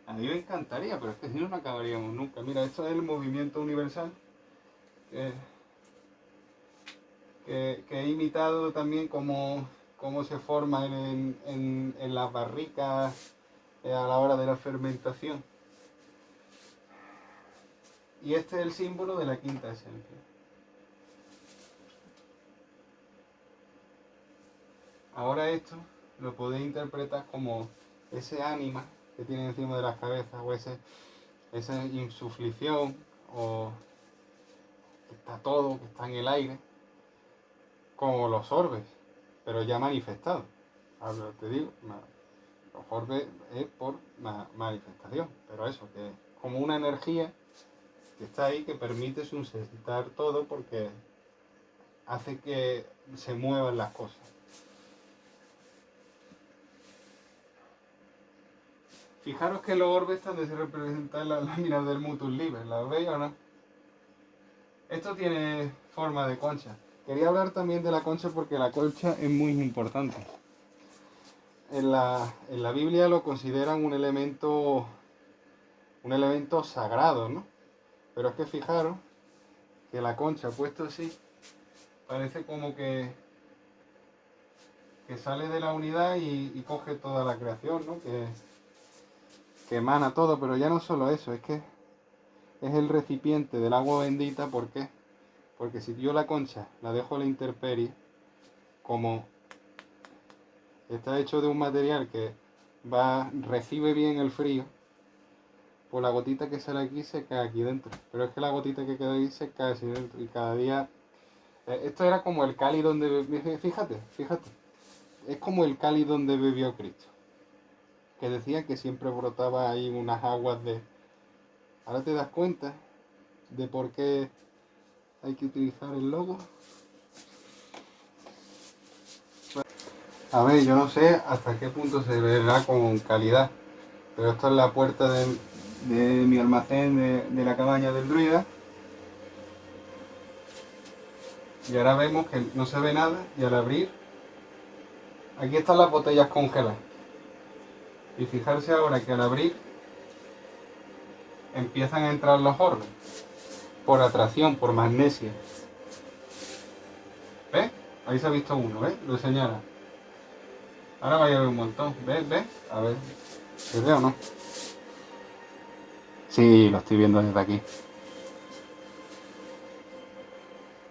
A mí me encantaría, pero es que si no, no acabaríamos nunca. Mira, esto es el movimiento universal que he imitado también cómo se forma en las barricas a la hora de la fermentación. Y este es el símbolo de la quinta esencia. Ahora esto lo podéis interpretar como ese ánima que tiene encima de las cabezas, o esa insuflición, o que está todo, que está en el aire, como los orbes, pero ya manifestados. Ahora te digo, los orbes es por manifestación, pero eso, que es como una energía que está ahí, que permite suscitar todo, porque hace que se muevan las cosas. Fijaros que los orbes están donde se representan las láminas del Mutus Liber, ¿las veis o no? Esto tiene forma de concha. Quería hablar también de la concha porque la concha es muy importante. En la Biblia lo consideran un elemento sagrado, ¿no? Pero es que fijaros que la concha puesto así parece como que sale de la unidad y coge toda la creación, ¿no? Que emana todo, pero ya no solo eso, es que es el recipiente del agua bendita. ¿Por qué? Porque si yo la concha la dejo a la intemperie, como está hecho de un material que recibe bien el frío, pues la gotita que sale aquí se cae aquí dentro. Pero es que la gotita que queda ahí se cae así dentro, y cada día... esto era como el cáliz donde... Fíjate, es como el cáliz donde bebió Cristo, que decía que siempre brotaba ahí unas aguas de... Ahora te das cuenta de por qué hay que utilizar el logo. A ver, yo no sé hasta qué punto se verá con calidad, pero esto es la puerta de mi almacén de la cabaña del druida. Y ahora vemos que no se ve nada y al abrir, aquí están las botellas congeladas. Y fijarse ahora que al abrir empiezan a entrar los orbes por atracción, por magnesia. ¿Ves? Ahí se ha visto uno, ¿ves? Lo señala. Ahora vaya a ver un montón. ¿Ves? ¿Ves? A ver. ¿Se ve o no? Sí, lo estoy viendo desde aquí.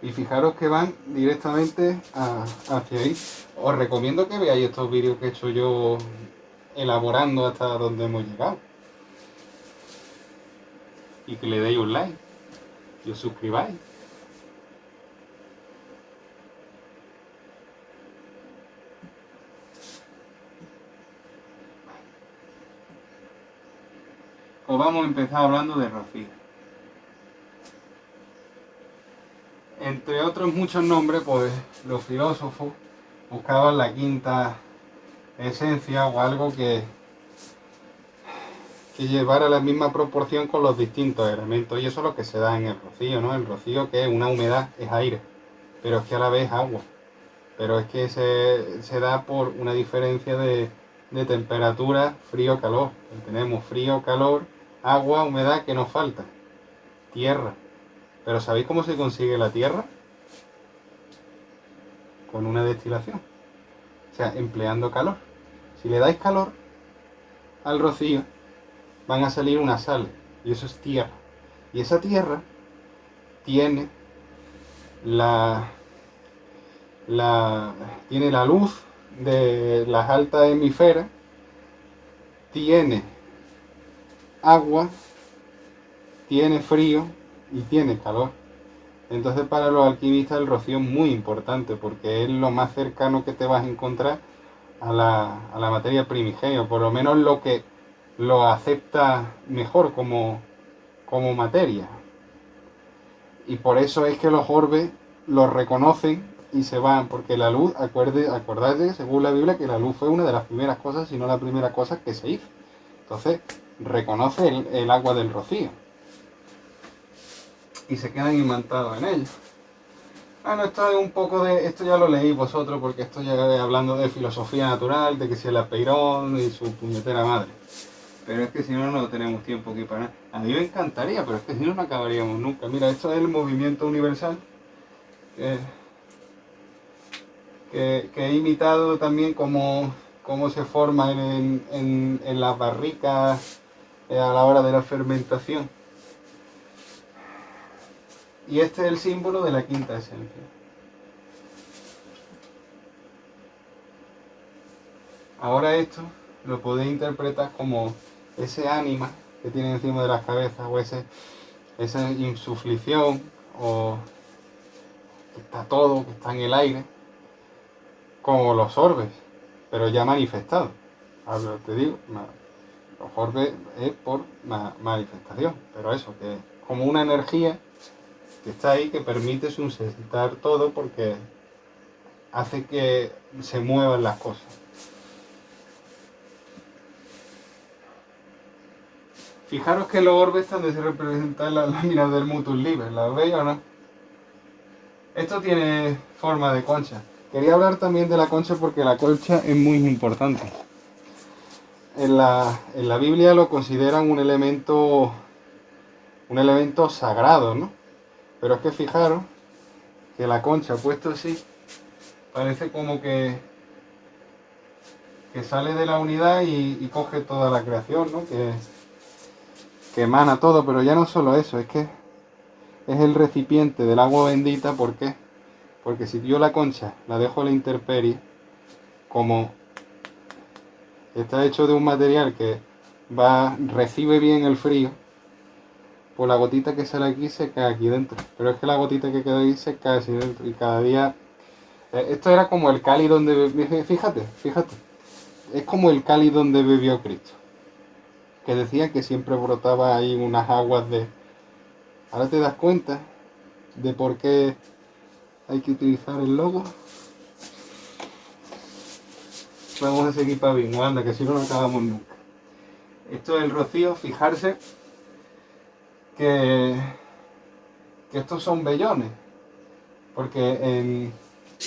Y fijaros que van directamente hacia ahí. Os recomiendo que veáis estos vídeos que he hecho yo elaborando hasta donde hemos llegado. Y que le deis un like. Y os suscribáis. Pues vamos a empezar hablando de rocío. Entre otros muchos nombres, pues los filósofos buscaban la quinta esencia o algo que llevara la misma proporción con los distintos elementos. Y eso es lo que se da en el rocío, ¿no? El rocío, que es una humedad, es aire, pero es que a la vez es agua. Pero es que se da por una diferencia de temperatura, frío-calor. Tenemos frío, calor, agua, humedad, que nos falta. Tierra. Pero ¿sabéis cómo se consigue la tierra? Con una destilación. O sea, empleando calor. Si le dais calor al rocío, van a salir unas sales. Y eso es tierra. Y esa tierra tiene tiene la luz de las altas hemisferas, tiene agua, tiene frío y tiene calor. Entonces para los alquimistas el rocío es muy importante porque es lo más cercano que te vas a encontrar a la materia primigenia, o por lo menos lo que lo acepta mejor como materia. Y por eso es que los orbes los reconocen y se van, porque la luz, acordate, según la Biblia, que la luz fue una de las primeras cosas, si no la primera cosa que se hizo. Entonces, reconoce el agua del rocío. Y se quedan imantados en ella. Bueno, esto es un poco de... Esto ya lo leí vosotros, porque esto ya hablando de filosofía natural, de que si el apeirón y su puñetera madre. Pero es que si no, no tenemos tiempo aquí para nada. A mí me encantaría, pero es que si no, no acabaríamos nunca. Mira, esto es el movimiento universal. Que he imitado también cómo se forma en las barricas a la hora de la fermentación. Y este es el símbolo de la quinta esencia. Ahora esto lo podéis interpretar como ese ánima que tiene encima de las cabezas, o esa insuflición, o que está todo, que está en el aire, como los orbes, pero ya manifestados. Ahora te digo, los orbes es por manifestación, pero eso, que es como una energía que está ahí, que permite sustentar todo porque hace que se muevan las cosas. Fijaros que los orbes están de representar las láminas del Mutus Liber, ¿las veis o no? Esto tiene forma de concha. Quería hablar también de la concha porque la concha es muy importante. En la Biblia lo consideran un elemento sagrado, ¿no? Pero es que fijaros que la concha puesto así parece como que sale de la unidad y coge toda la creación, ¿no? Que emana todo, pero ya no solo eso, es que es el recipiente del agua bendita. ¿Por qué? Porque si yo la concha la dejo a la intemperie, como está hecho de un material que recibe bien el frío, pues la gotita que sale aquí se cae aquí dentro. Pero es que la gotita que queda ahí se cae así dentro. Y cada día... Esto era como el cáliz donde... Fíjate. Es como el cáliz donde bebió Cristo. Que decía que siempre brotaba ahí unas aguas Ahora te das cuenta de por qué hay que utilizar el logo. Vamos a seguir para bingo, anda, que si no, no acabamos nunca. Esto es el rocío, fijarse que estos son vellones, porque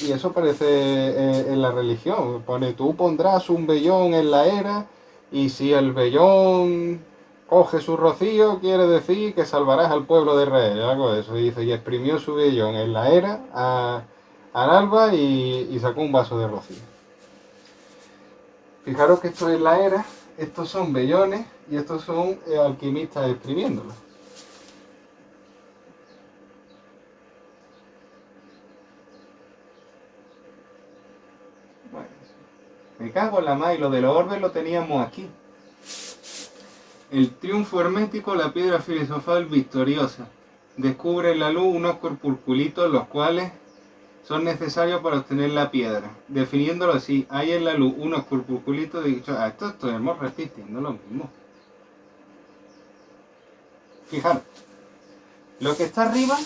y eso parece en la religión, pone tú pondrás un vellón en la era y si el vellón coge su rocío quiere decir que salvarás al pueblo de Israel, algo de eso, y dice, y exprimió su vellón en la era al alba y sacó un vaso de rocío. Fijaros que esto es la era, estos son vellones y estos son alquimistas exprimiéndolo. Bueno, me cago en la mar y lo de los orbes lo teníamos aquí. El triunfo hermético, la piedra filosofal victoriosa. Descubre en la luz unos corpusculitos los cuales son necesarios para obtener la piedra. Definiéndolo así, hay en la luz unos corpusculitos de dicho, esto estamos repitiendo lo mismo. Fijaros, lo que está arriba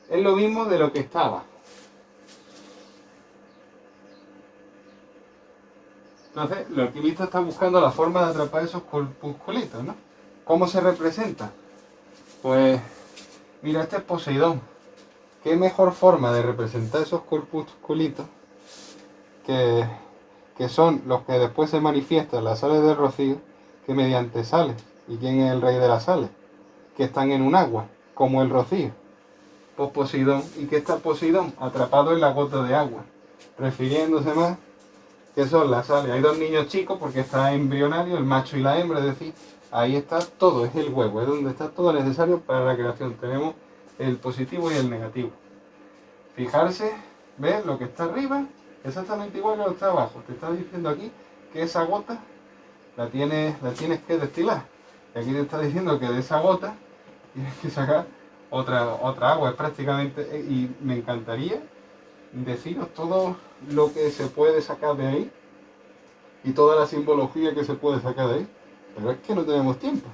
es lo mismo de lo que está abajo. Entonces, los alquimistas están buscando la forma de atrapar esos corpusculitos, ¿no? ¿Cómo se representa? Pues, mira, este es Poseidón. ¿Qué mejor forma de representar esos corpusculitos que son los que después se manifiestan en las sales del rocío que mediante sales? ¿Y quién es el rey de las sales? Que están en un agua, como el rocío. Pues Poseidón. ¿Y qué está Poseidón? Atrapado en la gota de agua. Refiriéndose más que son las sales. Hay dos niños chicos porque está embrionario, el macho y la hembra, es decir, ahí está todo, es el huevo, es donde está todo necesario para la creación. Tenemos el positivo y el negativo. Fijarse, ¿ves? Lo que está arriba, exactamente igual que lo que está abajo. Te está diciendo aquí que esa gota la tienes que destilar. Y aquí te está diciendo que de esa gota tienes que sacar otra agua. Es prácticamente, y me encantaría deciros todo lo que se puede sacar de ahí y toda la simbología que se puede sacar de ahí. Pero es que no tenemos tiempo.